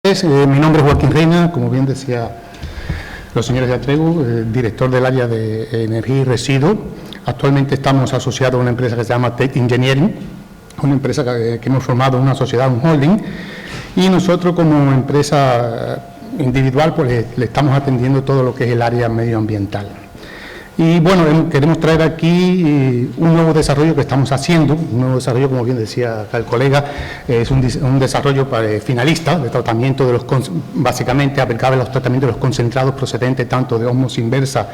Mi nombre es Joaquín Reina, como bien decía los señores de Atregu, director del área de energía y residuos. Actualmente estamos asociados a una empresa que se llama Tech Engineering, una empresa que hemos formado en una sociedad, un holding, y nosotros como empresa individual pues le estamos atendiendo todo lo que es el área medioambiental. Y bueno, queremos traer aquí un nuevo desarrollo que estamos haciendo, un nuevo desarrollo, como bien decía acá el colega, es un desarrollo finalista de tratamiento de básicamente aplicable a los tratamientos de los concentrados procedentes tanto de ósmosis inversa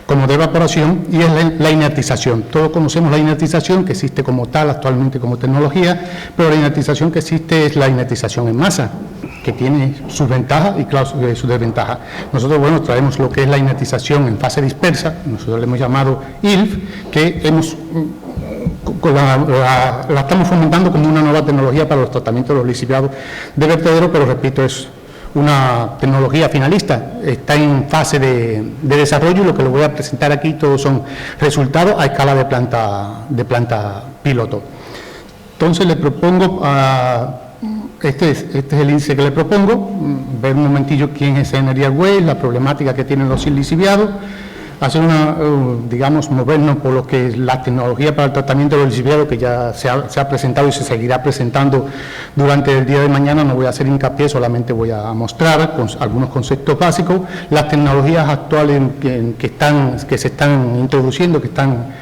como de evaporación, y es la inertización. Todos conocemos la inertización, que existe como tal actualmente como tecnología, pero la inertización que existe es la inertización en masa, que tiene sus ventajas y claro, sus desventajas. Nosotros, bueno, traemos lo que es la inertización en fase dispersa, nosotros le hemos llamado ILF, que la estamos fomentando como una nueva tecnología para los tratamientos de los lixiviados de vertedero, pero repito, es una tecnología finalista, está en fase de desarrollo, y lo que les voy a presentar aquí todos son resultados a escala de planta piloto. Entonces le propongo este es el índice que le propongo, ver un momentillo quién es Energy Waste, la problemática que tienen los lixiviados, hacer digamos, movernos por lo que es la tecnología para el tratamiento de los lixiviados, que ya se ha presentado y se seguirá presentando durante el día de mañana. No voy a hacer hincapié, solamente voy a mostrar algunos conceptos básicos, las tecnologías actuales que se están introduciendo, que están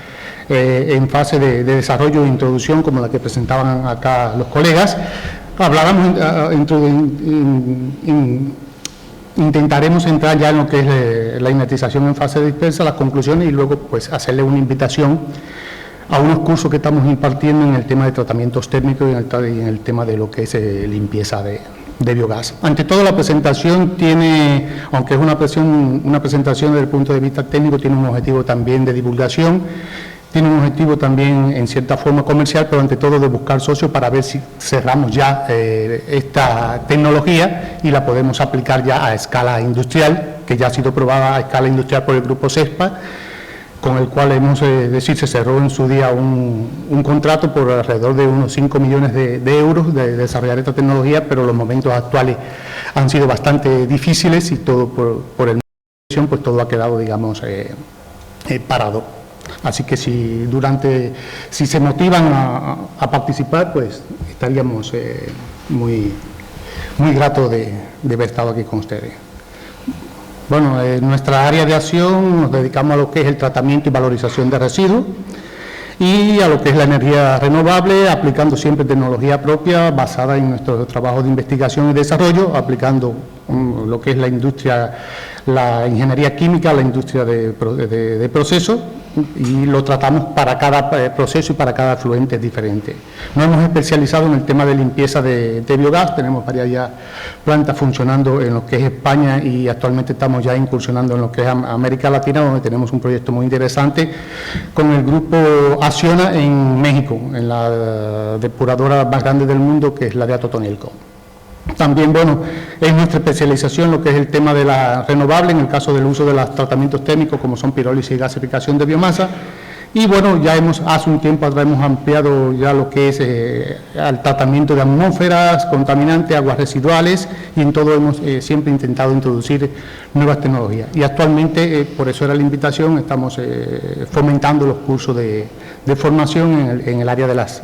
en fase de desarrollo e introducción, como la que presentaban acá los colegas. Intentaremos entrar ya en lo que es la inertización en fase dispersa, las conclusiones, y luego pues hacerle una invitación a unos cursos que estamos impartiendo en el tema de tratamientos térmicos y en el tema de lo que es limpieza de biogás. Ante todo, la presentación tiene, aunque es una presentación desde el punto de vista técnico, tiene un objetivo también de divulgación, tiene un objetivo también en cierta forma comercial, pero ante todo de buscar socios para ver si cerramos ya esta tecnología y la podemos aplicar ya a escala industrial, que ya ha sido probada a escala industrial por el grupo CESPA, con el cual se cerró en su día un contrato por alrededor de unos 5 millones de euros de desarrollar esta tecnología, pero los momentos actuales han sido bastante difíciles y todo por el pues todo ha quedado, digamos, parado. Así que si se motivan a participar, pues estaríamos muy gratos de haber estado aquí con ustedes. Bueno, en nuestra área de acción nos dedicamos a lo que es el tratamiento y valorización de residuos y a lo que es la energía renovable, aplicando siempre tecnología propia basada en nuestro trabajo de investigación y desarrollo, aplicando lo que es la industria, la ingeniería química, la industria de procesos, y lo tratamos para cada proceso y para cada afluente diferente. Nos hemos especializado en el tema de limpieza de biogás, tenemos varias ya plantas funcionando en lo que es España y actualmente estamos ya incursionando en lo que es América Latina, donde tenemos un proyecto muy interesante con el grupo Acciona en México, en la depuradora más grande del mundo, que es la de Atotonilco. También, bueno, es nuestra especialización lo que es el tema de la renovable, en el caso del uso de los tratamientos térmicos como son pirólisis y gasificación de biomasa. Y bueno, ya hace un tiempo atrás hemos ampliado ya lo que es al tratamiento de atmósferas, contaminantes, aguas residuales, y en todo hemos siempre intentado introducir nuevas tecnologías. Y actualmente, por eso era la invitación, estamos fomentando los cursos de formación en el área de las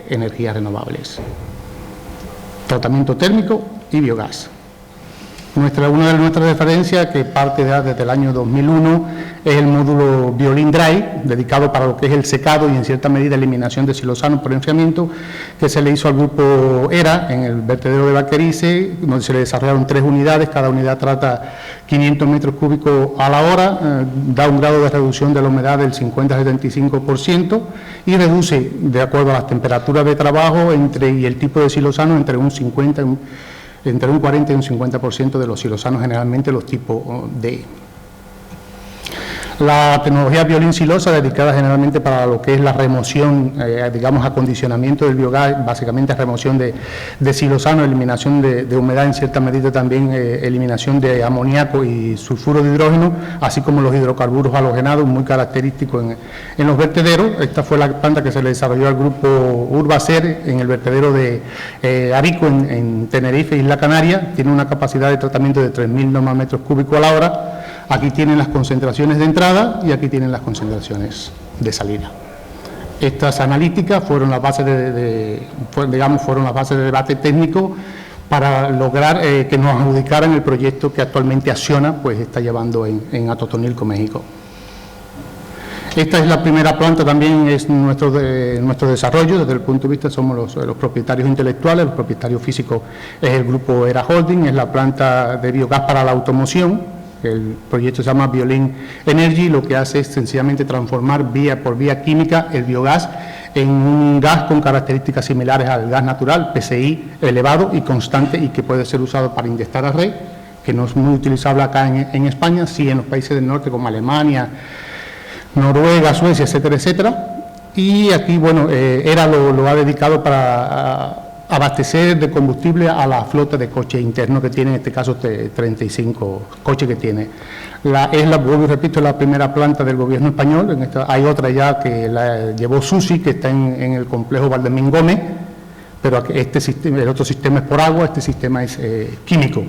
energías renovables. Tratamiento térmico y biogás. Una de nuestras referencias, que parte desde el año 2001, es el módulo Violin Dry, dedicado para lo que es el secado y en cierta medida eliminación de silosano por enfriamiento, que se le hizo al grupo ERA en el vertedero de Vaquerice, donde se le desarrollaron 3 unidades, cada unidad trata 500 metros cúbicos a la hora, da un grado de reducción de la humedad del 50-75% y reduce, de acuerdo a las temperaturas de trabajo y el tipo de silosano, entre un 40 y un 50% de los silosanos, generalmente los tipos D. La tecnología violín silosa, dedicada generalmente para lo que es la remoción, digamos, acondicionamiento del biogás, básicamente remoción de silosano, eliminación de humedad, en cierta medida también eliminación de amoníaco y sulfuro de hidrógeno, así como los hidrocarburos halogenados, muy característicos en los vertederos. Esta fue la planta que se le desarrolló al grupo Urbacer en el vertedero de Arico, en Tenerife, Isla Canaria. Tiene una capacidad de tratamiento de 3.000 normal-metros cúbicos a la hora. Aquí tienen las concentraciones de entrada y aquí tienen las concentraciones de salida. Estas analíticas fueron las bases fueron las bases de debate técnico para lograr que nos adjudicaran el proyecto que actualmente Acciona pues está llevando en Atotonilco, México. Esta es la primera planta, también es nuestro desarrollo. Desde el punto de vista somos los propietarios intelectuales, los propietarios físicos es el grupo ERA Holding, es la planta de biogás para la automoción. El proyecto se llama Violin Energy, lo que hace es sencillamente transformar por vía química el biogás en un gas con características similares al gas natural, PCI elevado y constante, y que puede ser usado para inyectar a red, que no es muy utilizable acá en España, sí en los países del norte como Alemania, Noruega, Suecia, etcétera, etcétera. Y aquí, bueno, ERA lo ha dedicado para abastecer de combustible a la flota de coches internos que tiene, en este caso 35 coches que tiene. Vuelvo y repito, es la primera planta del gobierno español. Hay otra ya que la llevó SUSI, que está en el complejo Valdemín Gómez, pero el otro sistema es por agua, este sistema es químico.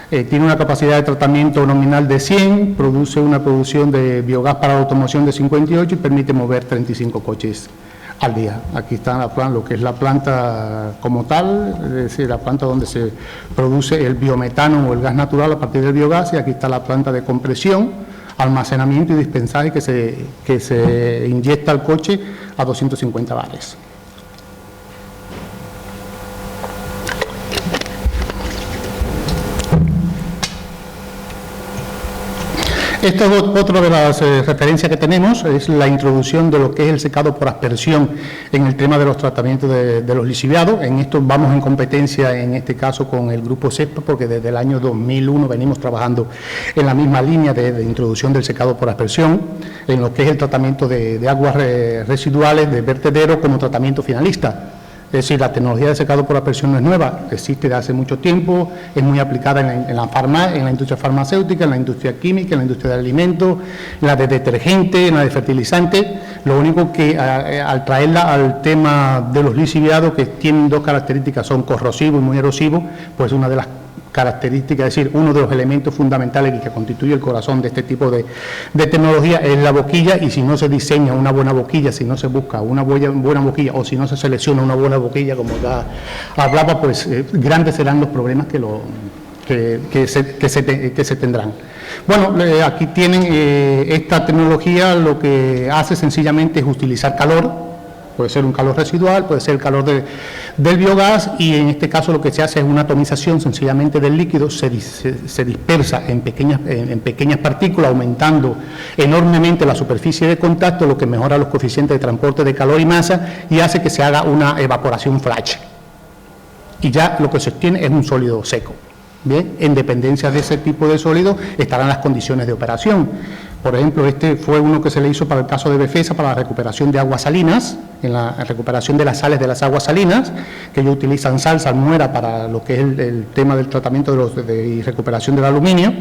Tiene una capacidad de tratamiento nominal de 100, produce una producción de biogás para la automoción de 58 y permite mover 35 coches al día. Aquí está lo que es la planta como tal, es decir, la planta donde se produce el biometano o el gas natural a partir del biogás, y aquí está la planta de compresión, almacenamiento y dispensaje que se inyecta al coche a 250 bares. Esta es otra de las referencias que tenemos, es la introducción de lo que es el secado por aspersión en el tema de los tratamientos de los lixiviados. En esto vamos en competencia, en este caso, con el grupo CESPA, porque desde el año 2001 venimos trabajando en la misma línea de introducción del secado por aspersión, en lo que es el tratamiento de aguas residuales de vertedero como tratamiento finalista. Es decir, la tecnología de secado por aspersión no es nueva, existe desde hace mucho tiempo, es muy aplicada en la industria farmacéutica, en la industria química, en la industria de alimentos, en la de detergente, en la de fertilizante. Lo único que al traerla al tema de los lixiviados, que tienen dos características, son corrosivos y muy erosivos, pues una de las características, es decir, uno de los elementos fundamentales que constituye el corazón de este tipo de tecnología es la boquilla, y si no se diseña una buena boquilla, si no se busca una buena boquilla o si no se selecciona una buena boquilla, como ya hablaba, pues grandes serán los problemas que se tendrán. Bueno, aquí tienen esta tecnología, lo que hace sencillamente es utilizar calor. Puede ser un calor residual, puede ser el calor del biogás, y en este caso lo que se hace es una atomización sencillamente del líquido, se dispersa en pequeñas partículas, aumentando enormemente la superficie de contacto, lo que mejora los coeficientes de transporte de calor y masa y hace que se haga una evaporación flash. Y ya lo que se obtiene es un sólido seco. Bien, en dependencia de ese tipo de sólido estarán las condiciones de operación. Por ejemplo, este fue uno que se le hizo para el caso de Befesa, para la recuperación de aguas salinas, en la recuperación de las sales de las aguas salinas, que ellos utilizan sal, salmuera para lo que es el tema del tratamiento y recuperación del aluminio,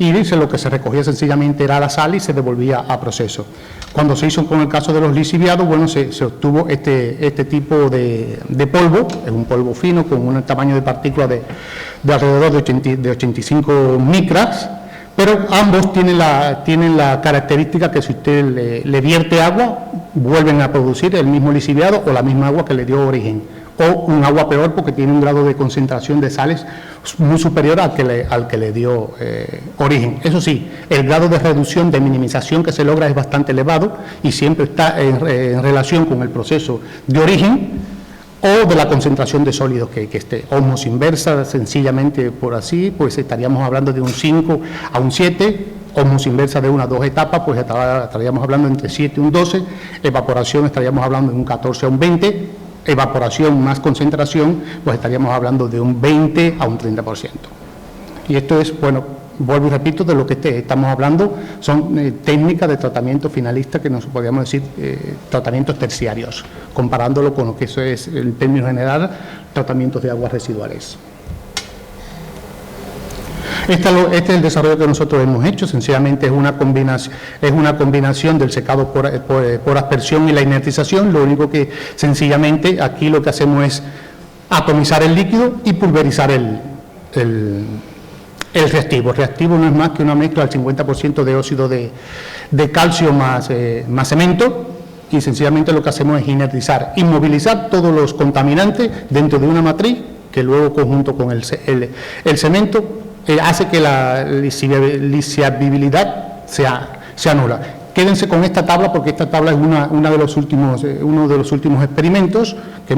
y lo que se recogía sencillamente era la sal y se devolvía a proceso. Cuando se hizo con el caso de los lixiviados, bueno, se obtuvo este tipo de polvo, es un polvo fino con un tamaño de partícula de alrededor de 85 micras, pero ambos tienen la característica que si usted le vierte agua, vuelven a producir el mismo lixiviado o la misma agua que le dio origen, o un agua peor porque tiene un grado de concentración de sales muy superior al que le dio origen. Eso sí, el grado de reducción, de minimización que se logra es bastante elevado y siempre está en relación con el proceso de origen o de la concentración de sólidos que esté. Osmosis inversa, sencillamente por así, pues estaríamos hablando de un 5 a un 7, osmosis inversa de 1 a 2 etapas, pues estaríamos hablando entre 7 y un 12, evaporación estaríamos hablando de un 14 a un 20, evaporación más concentración, pues estaríamos hablando de un 20 a un 30%. Y esto es, bueno, vuelvo y repito, de lo que estamos hablando son técnicas de tratamiento finalista que nos podríamos decir tratamientos terciarios, comparándolo con lo que eso es, en términos general, tratamientos de aguas residuales. Este es el desarrollo que nosotros hemos hecho, sencillamente es una combinación del secado por aspersión y la inertización. Lo único que sencillamente aquí lo que hacemos es atomizar el líquido y pulverizar el reactivo. El reactivo no es más que una mezcla al 50% de óxido de calcio más cemento, y sencillamente lo que hacemos es inertizar, inmovilizar todos los contaminantes dentro de una matriz que luego, conjunto con el cemento, hace que la lisiabilidad sea nula. Quédense con esta tabla porque esta tabla es uno de los últimos experimentos que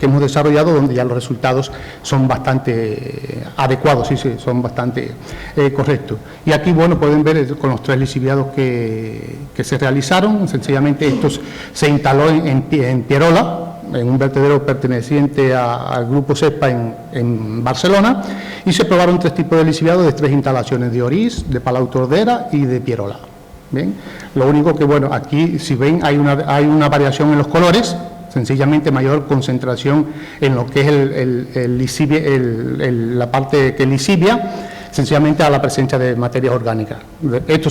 hemos desarrollado, donde ya los resultados son bastante adecuados, sí, son bastante correctos. Y aquí, bueno, pueden ver con los 3 lisiviados que se realizaron. Sencillamente esto se instaló en Pierola, en un vertedero perteneciente al grupo CESPA en Barcelona, y se probaron 3 tipos de lisiviados de 3 instalaciones, de Orís, de Palau Tordera y de Pierola. Bien, lo único que, bueno, aquí si ven hay una variación en los colores, sencillamente mayor concentración en lo que es la parte que lisibia, sencillamente a la presencia de materias orgánicas. Esto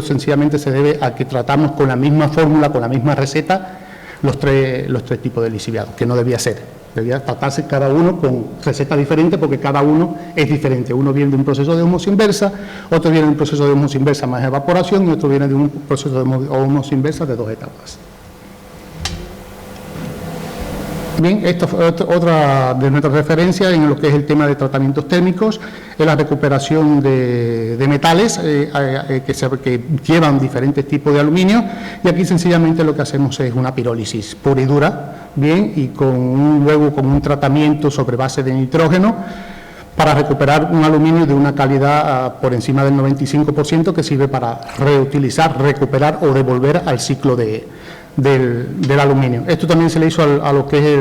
sencillamente se debe a que tratamos con la misma fórmula, con la misma receta, los tres tipos de lisiviados, que no debía ser. Debía tratarse cada uno con recetas diferentes, porque cada uno es diferente. Uno viene de un proceso de ósmosis inversa, otro viene de un proceso de ósmosis inversa más evaporación, y otro viene de un proceso de ósmosis inversa de 2 etapas. Bien, esto fue otra de nuestras referencias en lo que es el tema de tratamientos térmicos, es la recuperación de metales que llevan diferentes tipos de aluminio, y aquí sencillamente lo que hacemos es una pirólisis pura y dura, bien, y luego con un tratamiento sobre base de nitrógeno para recuperar un aluminio de una calidad por encima del 95%, que sirve para reutilizar, recuperar o devolver al ciclo del aluminio. Esto también se le hizo a lo que es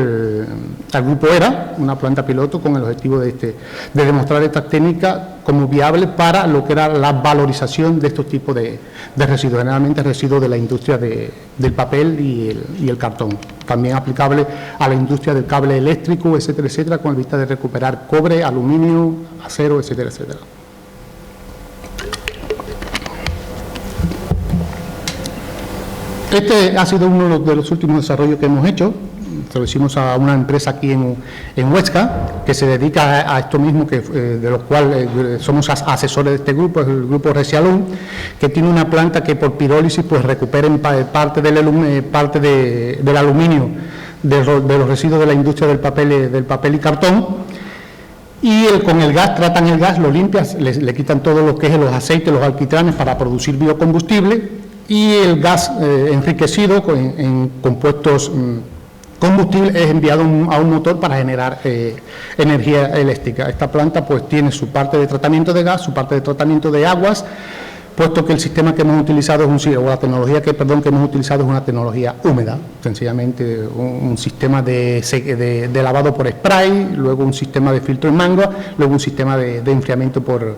al grupo ERA, una planta piloto, con el objetivo de demostrar esta técnica como viable para lo que era la valorización de estos tipos de residuos, generalmente residuos de la industria del papel y el cartón, también aplicable a la industria del cable eléctrico, etcétera, etcétera, con la vista de recuperar cobre, aluminio, acero, etcétera, etcétera. Este ha sido uno de los últimos desarrollos que hemos hecho. Se lo hicimos a una empresa aquí en Huesca, que se dedica a esto mismo, de los cuales somos asesores de este grupo, es el grupo Resialum, que tiene una planta que por pirólisis pues recuperen parte del aluminio de los residuos de la industria del papel y cartón, y con el gas, tratan el gas, lo limpian, le quitan todo lo que es los aceites, los alquitranes para producir biocombustible, y el gas enriquecido en compuestos combustibles es enviado a un motor para generar energía eléctrica. Esta planta pues tiene su parte de tratamiento de gas, su parte de tratamiento de aguas, puesto que el sistema que hemos utilizado la tecnología que hemos utilizado es una tecnología húmeda, sencillamente un sistema de lavado por spray, luego un sistema de filtro en mango, luego un sistema de enfriamiento por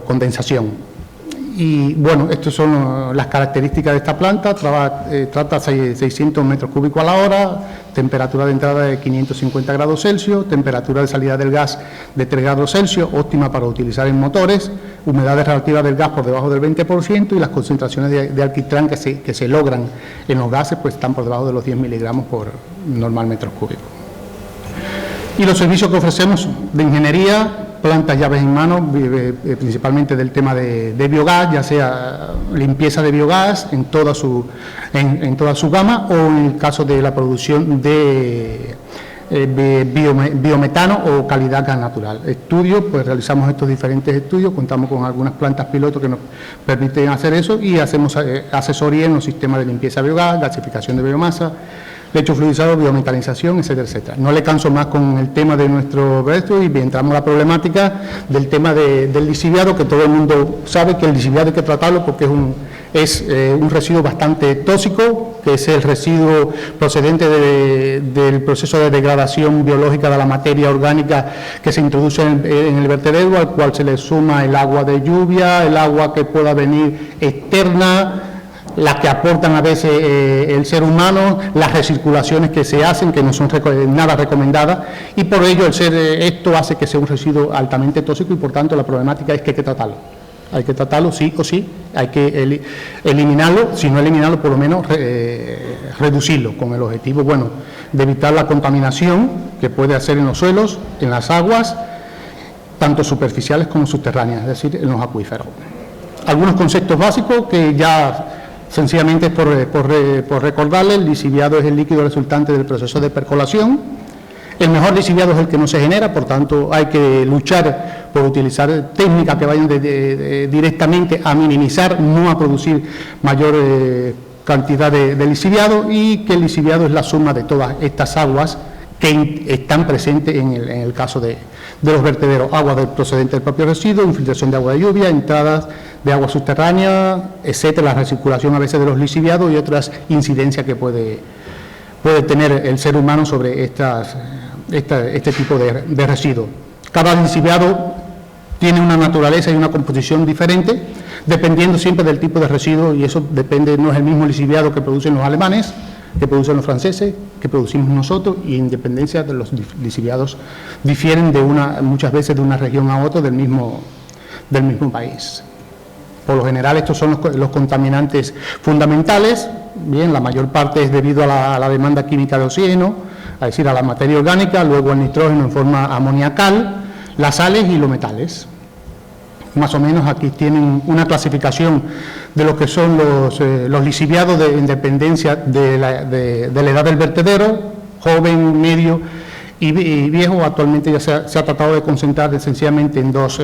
condensación. Y bueno, estas son las características de esta planta. Trata 600 metros cúbicos a la hora, temperatura de entrada de 550 grados Celsius, temperatura de salida del gas de 3 grados Celsius, óptima para utilizar en motores, humedad relativa del gas por debajo del 20%, y las concentraciones de alquitrán que se logran en los gases pues están por debajo de los 10 miligramos por normal metros cúbicos. Y los servicios que ofrecemos de ingeniería: plantas llaves en mano, principalmente del tema de biogás, ya sea limpieza de biogás en toda su gama, o en el caso de la producción de biometano o calidad gas natural. Estudios, pues realizamos estos diferentes estudios, contamos con algunas plantas piloto que nos permiten hacer eso, y hacemos asesoría en los sistemas de limpieza de biogás, gasificación de biomasa, lecho fluidizado, biometanización, etcétera, etcétera. No le canso más con el tema de nuestro resto, y entramos a la problemática del tema del lisiviado, que todo el mundo sabe que el lisiviado hay que tratarlo porque es un residuo bastante tóxico, que es el residuo procedente del proceso de degradación biológica de la materia orgánica que se introduce en el vertedero, al cual se le suma el agua de lluvia, el agua que pueda venir externa, las que aportan a veces el ser humano, las recirculaciones que se hacen, que no son nada recomendadas, y por ello esto hace que sea un residuo altamente tóxico y por tanto la problemática es que hay que tratarlo. Hay que tratarlo sí o sí, hay que eliminarlo, si no eliminarlo, por lo menos reducirlo, con el objetivo, bueno, de evitar la contaminación que puede hacer en los suelos, en las aguas, tanto superficiales como subterráneas, es decir, en los acuíferos. Algunos conceptos básicos que ya sencillamente es por recordarles: el lixiviado es el líquido resultante del proceso de percolación. El mejor lixiviado es el que no se genera, por tanto hay que luchar por utilizar técnicas que vayan directamente a minimizar, no a producir mayor cantidad de lixiviado, y que el lixiviado es la suma de todas estas aguas que están presentes en el caso de los vertederos: agua procedente del propio residuo, infiltración de agua de lluvia, entradas de agua subterránea, etcétera, la recirculación a veces de los lixiviados y otras incidencias que puede tener el ser humano sobre este tipo de residuos. Cada lixiviado tiene una naturaleza y una composición diferente, dependiendo siempre del tipo de residuo, y eso depende, no es el mismo lixiviado que producen los alemanes, que producen los franceses, que producimos nosotros, y en dependencia de los lixiviados difieren muchas veces de una región a otra del mismo país. Por lo general estos son los contaminantes fundamentales. Bien, la mayor parte es debido a la demanda química de oxígeno, es decir, a la materia orgánica, luego al nitrógeno en forma amoniacal, las sales y los metales. Más o menos aquí tienen una clasificación de lo que son los lixiviados en dependencia de la edad del vertedero: joven, medio y viejo. Actualmente ya se ha tratado de concentrar sencillamente en dos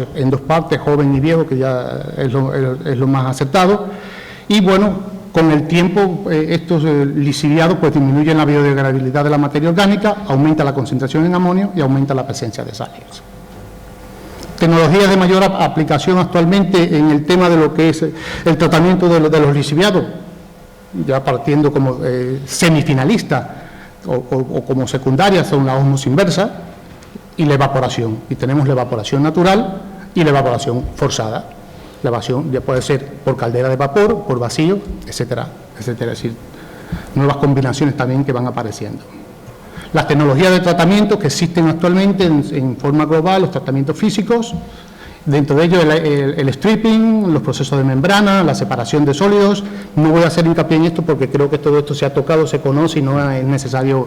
partes: joven y viejo, que ya es lo más acertado. Y bueno, con el tiempo estos lixiviados pues disminuyen la biodegradabilidad de la materia orgánica, aumenta la concentración en amonio y aumenta la presencia de sales. Tecnologías de mayor aplicación actualmente en el tema de lo que es el tratamiento de los lixiviados, ya partiendo como semifinalista o como secundaria, son la ósmosis inversa y la evaporación. Y tenemos la evaporación natural y la evaporación forzada. La evasión ya puede ser por caldera de vapor, por vacío, etcétera, etcétera. Es decir, nuevas combinaciones también que van apareciendo. Las tecnologías de tratamiento que existen actualmente en forma global, los tratamientos físicos, dentro de ellos el stripping, los procesos de membrana, la separación de sólidos. No voy a hacer hincapié en esto porque creo que todo esto se ha tocado, se conoce y no es necesario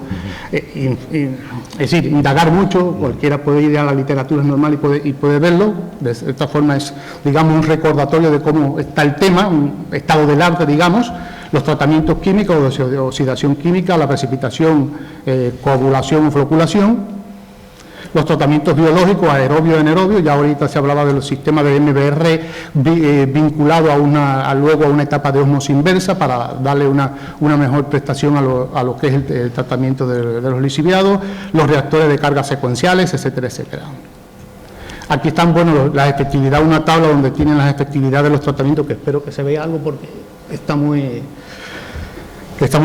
indagar mucho. Cualquiera puede ir a la literatura normal y puede verlo. De esta forma es, digamos, un recordatorio de cómo está el tema, un estado del arte, digamos. Los tratamientos químicos de oxidación química, la precipitación, coagulación o floculación. Los tratamientos biológicos, aerobio y anaerobio, ya ahorita se hablaba de los sistemas de MBR vinculado luego a una etapa de ósmosis inversa para darle una mejor prestación a lo que es el tratamiento de los lixiviados, los reactores de cargas secuenciales, etcétera, etcétera. Aquí están, bueno, la efectividad, una tabla donde tienen las efectividades de los tratamientos, que espero que se vea algo porque está muy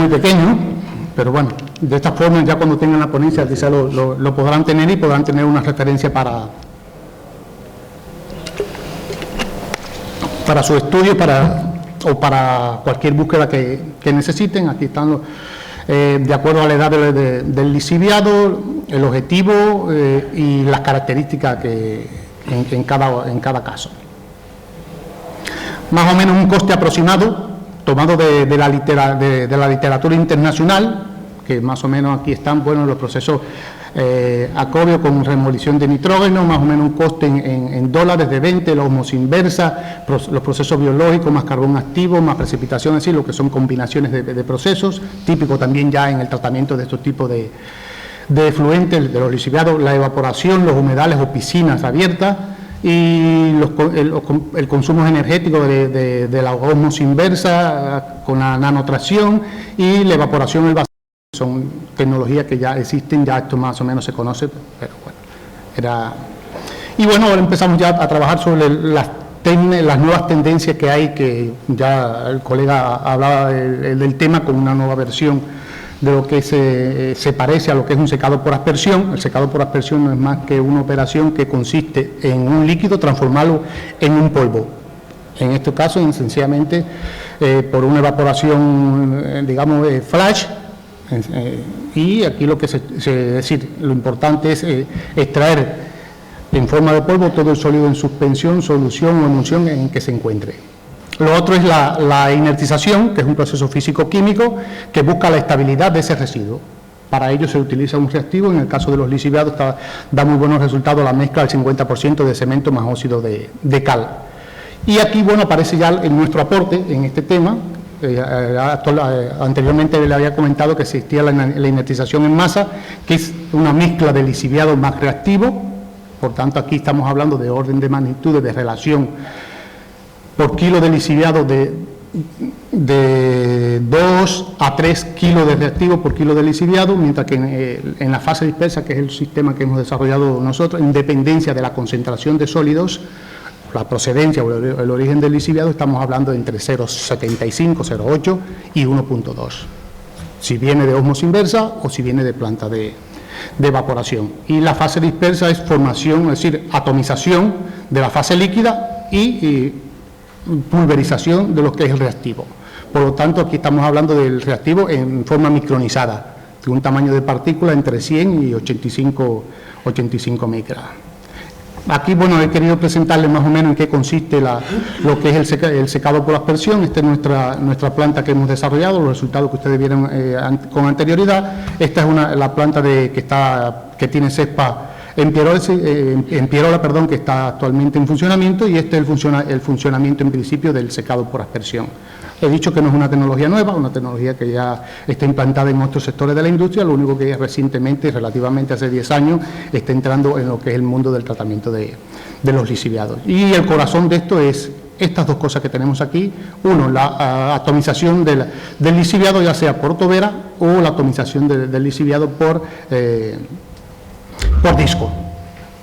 pequeño. Pero bueno, de esta forma ya cuando tengan la ponencia quizá lo podrán tener y podrán tener una referencia para su estudio o para cualquier búsqueda que necesiten. Aquí están de acuerdo a la edad del lixiviado, el objetivo y las características en cada caso. Más o menos un coste aproximado tomado de la literatura internacional, que más o menos aquí están, bueno, los procesos acobio con remolición de nitrógeno, más o menos un coste en dólares de 20, la ósmosis inversa, los procesos biológicos más carbón activo, más precipitación, es decir, lo que son combinaciones de procesos, típico también ya en el tratamiento de estos tipos de efluentes, de los lixiviados, la evaporación, los humedales o piscinas abiertas, y el consumo energético de la ósmosis inversa con la nanotracción y la evaporación del vacío. Son tecnologías que ya existen, ya esto más o menos se conoce, pero bueno, y bueno, ahora empezamos ya a trabajar sobre las las nuevas tendencias que hay, que ya el colega hablaba del tema con una nueva versión de lo que se parece a lo que es un secado por aspersión. El secado por aspersión no es más que una operación que consiste en un líquido transformarlo en un polvo. En este caso, sencillamente, por una evaporación, digamos, flash, y aquí lo que decir, lo importante es extraer en forma de polvo todo el sólido en suspensión, solución o emulsión en que se encuentre. Lo otro es la inertización, que es un proceso físico-químico que busca la estabilidad de ese residuo. Para ello se utiliza un reactivo. En el caso de los lisiviados da muy buenos resultados la mezcla del 50% de cemento más óxido de cal. Y aquí, bueno, aparece ya en nuestro aporte en este tema. Anteriormente le había comentado que existía la inertización en masa, que es una mezcla de lisiviado más reactivo. Por tanto, aquí estamos hablando de orden de magnitud, de relación por kilo de lisiviado de 2 a 3 kilos de reactivo por kilo de lisiviado, mientras que en la fase dispersa, que es el sistema que hemos desarrollado nosotros, en dependencia de la concentración de sólidos, la procedencia o el origen del lisiviado, estamos hablando de entre 0,75, 0,8 y 1,2. Si viene de ósmosis inversa o si viene de planta de evaporación. Y la fase dispersa es formación, es decir, atomización de la fase líquida y pulverización de lo que es el reactivo. Por lo tanto, aquí estamos hablando del reactivo en forma micronizada, de un tamaño de partícula entre 100 y 85 micras. Aquí, bueno, he querido presentarles más o menos en qué consiste lo que es el secado por aspersión. Esta es nuestra planta que hemos desarrollado, los resultados que ustedes vieron con anterioridad. Esta es la planta que tiene cepa en Pierola, que está actualmente en funcionamiento, y este es el funcionamiento en principio del secado por aspersión. He dicho que no es una tecnología nueva, una tecnología que ya está implantada en otros sectores de la industria, lo único que recientemente, relativamente hace 10 años, está entrando en lo que es el mundo del tratamiento de los lisiviados. Y el corazón de esto es estas dos cosas que tenemos aquí. Uno, la atomización del lisiviado, ya sea por tobera, o la atomización del lisiviado por disco.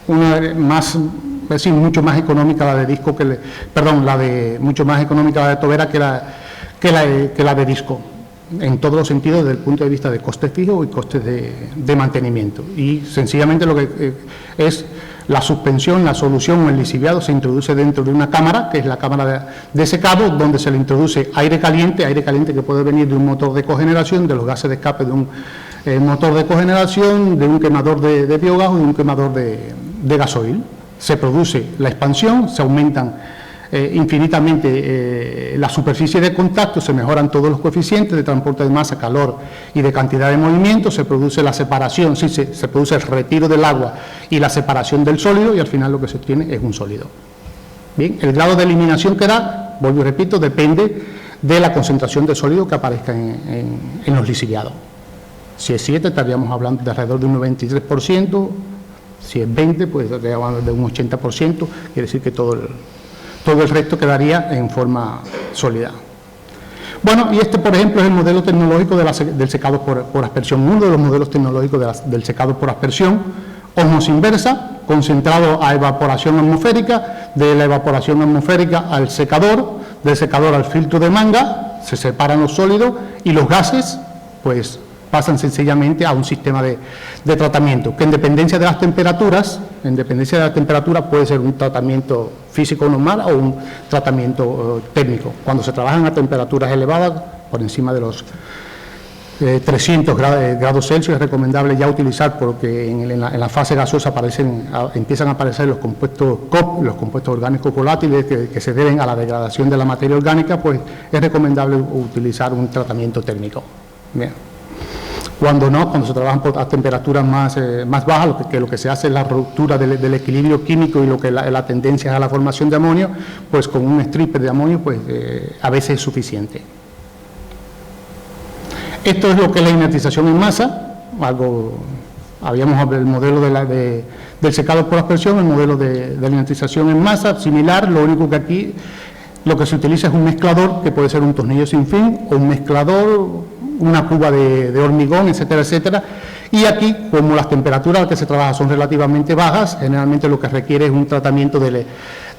Una más, es decir, mucho más económica la de disco mucho más económica la de tobera que la de disco, en todos los sentidos, desde el punto de vista de costes fijos y costes de mantenimiento. Y sencillamente lo que es la suspensión, la solución o el lisiviado se introduce dentro de una cámara, que es la cámara de secado, donde se le introduce aire caliente que puede venir de un motor de cogeneración, de los gases de escape de un motor de cogeneración, de un quemador de biogás o de un quemador de gasoil. Se produce la expansión, se aumentan infinitamente la superficie de contacto, se mejoran todos los coeficientes de transporte de masa, calor y de cantidad de movimiento, se produce la separación, se produce el retiro del agua y la separación del sólido, y al final lo que se obtiene es un sólido. Bien, el grado de eliminación que da, vuelvo y repito, depende de la concentración de sólido que aparezca en los lisiviados. Si es 7, estaríamos hablando de alrededor de un 93%, si es 20, pues estaríamos hablando de un 80%, quiere decir que todo el resto quedaría en forma sólida. Bueno, y este, por ejemplo, es el modelo tecnológico del secado por aspersión, uno de los modelos tecnológicos del secado por aspersión, ósmosis inversa, concentrado a evaporación atmosférica, de la evaporación atmosférica al secador, del secador al filtro de manga, se separan los sólidos y los gases, pues pasan sencillamente a un sistema de tratamiento, que en dependencia de las temperaturas, puede ser un tratamiento físico normal o un tratamiento térmico. Cuando se trabajan a temperaturas elevadas, por encima de los 300 grados Celsius, es recomendable ya utilizar, porque en la fase gaseosa empiezan a aparecer los compuestos COP, los compuestos orgánicos volátiles que se deben a la degradación de la materia orgánica, pues es recomendable utilizar un tratamiento térmico. Bien. Cuando se trabajan a temperaturas más bajas, lo que se hace es la ruptura del equilibrio químico, y lo que la tendencia es a la formación de amonio, pues con un stripper de amonio pues a veces es suficiente. Esto es lo que es la inertización en masa, habíamos el modelo del secado por aspersión, el modelo de la inertización en masa, similar, lo único que aquí lo que se utiliza es un mezclador, que puede ser un tornillo sin fin, o un mezclador, una cuba de hormigón, etcétera, etcétera. Y aquí, como las temperaturas a las que se trabaja son relativamente bajas, generalmente lo que requiere es un tratamiento de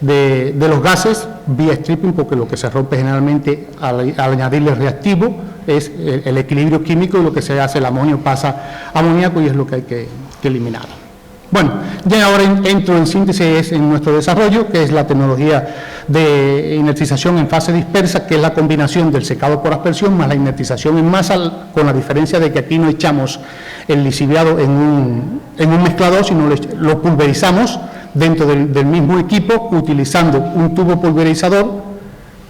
de los gases vía stripping, porque lo que se rompe generalmente al añadirle reactivo es el equilibrio químico, y lo que se hace, el amonio pasa a amoníaco y es lo que hay que eliminar. Bueno, ya ahora entro en síntesis en nuestro desarrollo, que es la tecnología de inertización en fase dispersa, que es la combinación del secado por aspersión más la inertización en masa, con la diferencia de que aquí no echamos el lixiviado en un mezclador, sino lo pulverizamos dentro del mismo equipo, utilizando un tubo pulverizador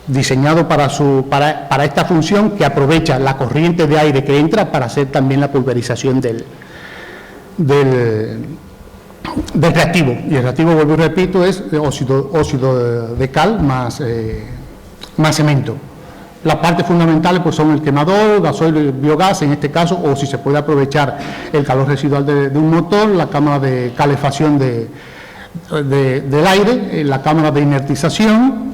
diseñado para esta función, que aprovecha la corriente de aire que entra para hacer también la pulverización del reactivo. Y el reactivo, vuelvo y repito, es óxido de cal más cemento. Las partes fundamentales pues son el quemador, gasoil y biogás en este caso, o si se puede aprovechar el calor residual de un motor, la cámara de calefacción del aire, la cámara de inertización,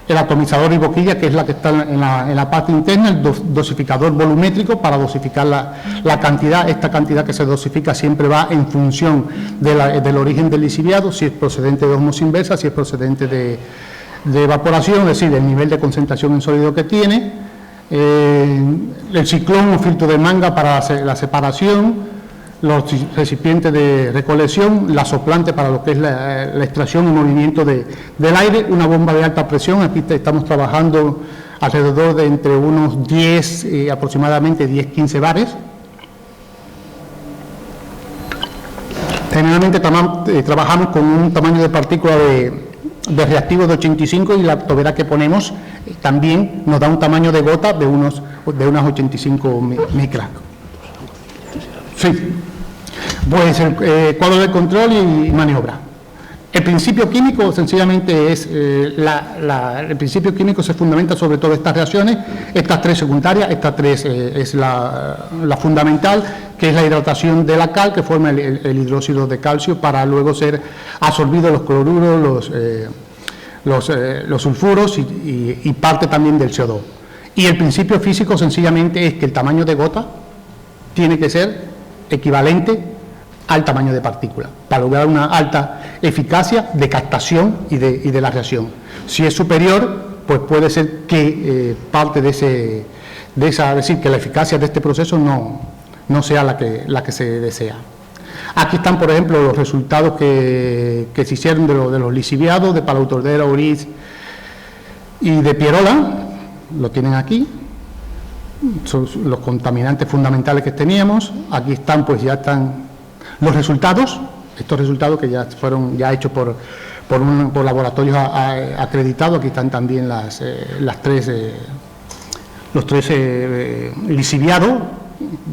el atomizador y boquilla, que es la que está en la parte interna, el dosificador volumétrico para dosificar la cantidad. Esta cantidad que se dosifica siempre va en función del origen del lixiviado, si es procedente de ósmosis inversa, si es procedente de evaporación, es decir, el nivel de concentración en sólido que tiene, el ciclón o filtro de manga para la separación, los recipientes de recolección, la soplante para lo que es la extracción y movimiento del aire, una bomba de alta presión. Aquí estamos trabajando alrededor de entre unos 10, aproximadamente 10-15 bares. Generalmente trabajamos con un tamaño de partícula de reactivo de 85, y la tubería que ponemos también nos da un tamaño de gota de unas 85 micras. Sí, pues el cuadro de control y maniobra. El principio químico sencillamente es, el principio químico se fundamenta sobre todo estas reacciones, estas tres secundarias, esta tres es la fundamental, que es la hidratación de la cal, que forma el hidróxido de calcio, para luego ser absorbidos los cloruros, los sulfuros y parte también del CO2. Y el principio físico sencillamente es que el tamaño de gota tiene que ser equivalente al tamaño de partícula, para lograr una alta eficacia de captación y de la reacción. Si es superior, pues puede ser que parte es decir, que la eficacia de este proceso no sea la que se desea. Aquí están, por ejemplo, los resultados que se hicieron de los lixiviados de Palau Tordera, Oriz y de Pierola, lo tienen aquí. Son los contaminantes fundamentales que teníamos. Aquí están, pues ya están los resultados, estos resultados que ya fueron hechos por laboratorios acreditados. Aquí están también los tres lixiviados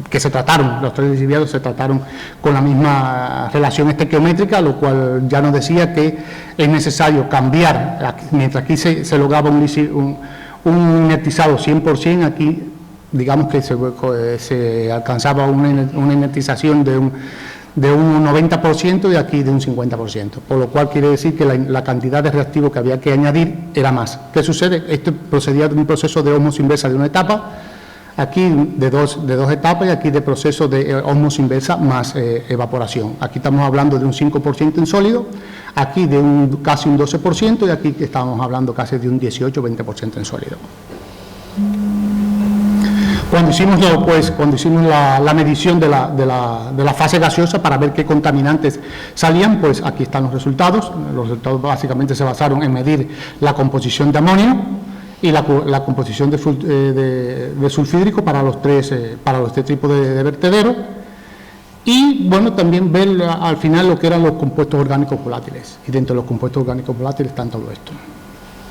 que se trataron, los tres lixiviados se trataron con la misma relación estequiométrica, lo cual ya nos decía que es necesario cambiar, mientras aquí se lograba un inertizado 100%, aquí digamos que se alcanzaba una inertización de un 90% y aquí de un 50%, por lo cual quiere decir que la cantidad de reactivo que había que añadir era más. ¿Qué sucede? Esto procedía de un proceso de ósmosis inversa de una etapa, aquí de dos etapas, y aquí de proceso de ósmosis inversa más evaporación. Aquí estamos hablando de un 5% en sólido, aquí de casi un 12%, y aquí estamos hablando casi de un 18-20% en sólido. Cuando hicimos la medición de la fase gaseosa para ver qué contaminantes salían, pues aquí están los resultados. Los resultados básicamente se basaron en medir la composición de amonio y la composición de sulfídrico para los tres tipos de vertedero, y bueno, también ver al final lo que eran los compuestos orgánicos volátiles, y dentro de los compuestos orgánicos volátiles están todo esto.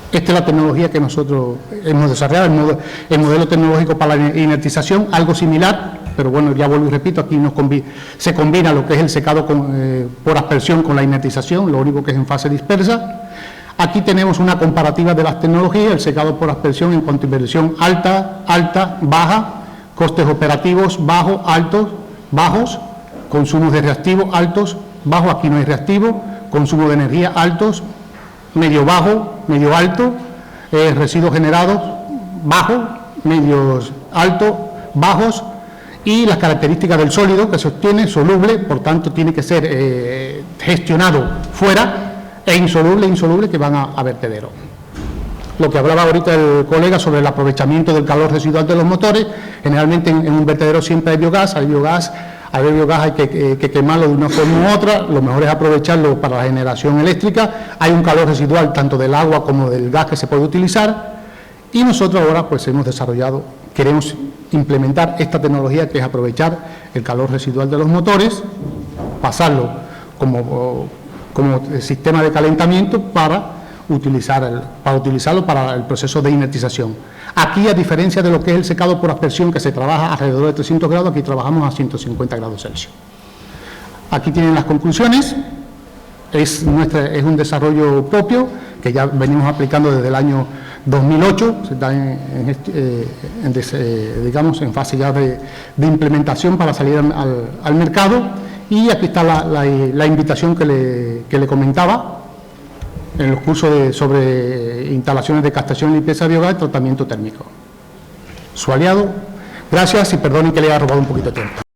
Esta es la tecnología que nosotros hemos desarrollado, el modelo tecnológico para la inertización, algo similar, pero bueno, ya vuelvo y repito, aquí se combina lo que es el secado por aspersión con la inertización, lo único que es en fase dispersa. Aquí tenemos una comparativa de las tecnologías, el secado por aspersión en cuanto a inversión alta, baja, costes operativos bajos, altos, bajos, consumos de reactivos altos, bajos, aquí no hay reactivo, consumo de energía altos, medio bajo, medio alto, residuos generados bajos, medios altos, bajos, y las características del sólido que se obtiene, soluble, por tanto tiene que ser gestionado fuera, e insoluble que van a vertedero. Lo que hablaba ahorita el colega sobre el aprovechamiento del calor residual de los motores, generalmente en un vertedero siempre hay biogás, hay biogás hay que quemarlo de una forma u otra, lo mejor es aprovecharlo para la generación eléctrica, hay un calor residual tanto del agua como del gas que se puede utilizar, y nosotros ahora pues queremos implementar esta tecnología que es aprovechar el calor residual de los motores, pasarlo como sistema de calentamiento para utilizarlo para el proceso de inertización. Aquí, a diferencia de lo que es el secado por aspersión, que se trabaja alrededor de 300 grados, aquí trabajamos a 150 grados Celsius. Aquí tienen las conclusiones. Es un desarrollo propio que ya venimos aplicando desde el año 2008, se está en fase ya de implementación para salir al mercado, y aquí está la invitación que le comentaba en los cursos sobre instalaciones de captación y limpieza de biogás y tratamiento térmico. Su aliado, gracias y perdonen que le haya robado un poquito de tiempo.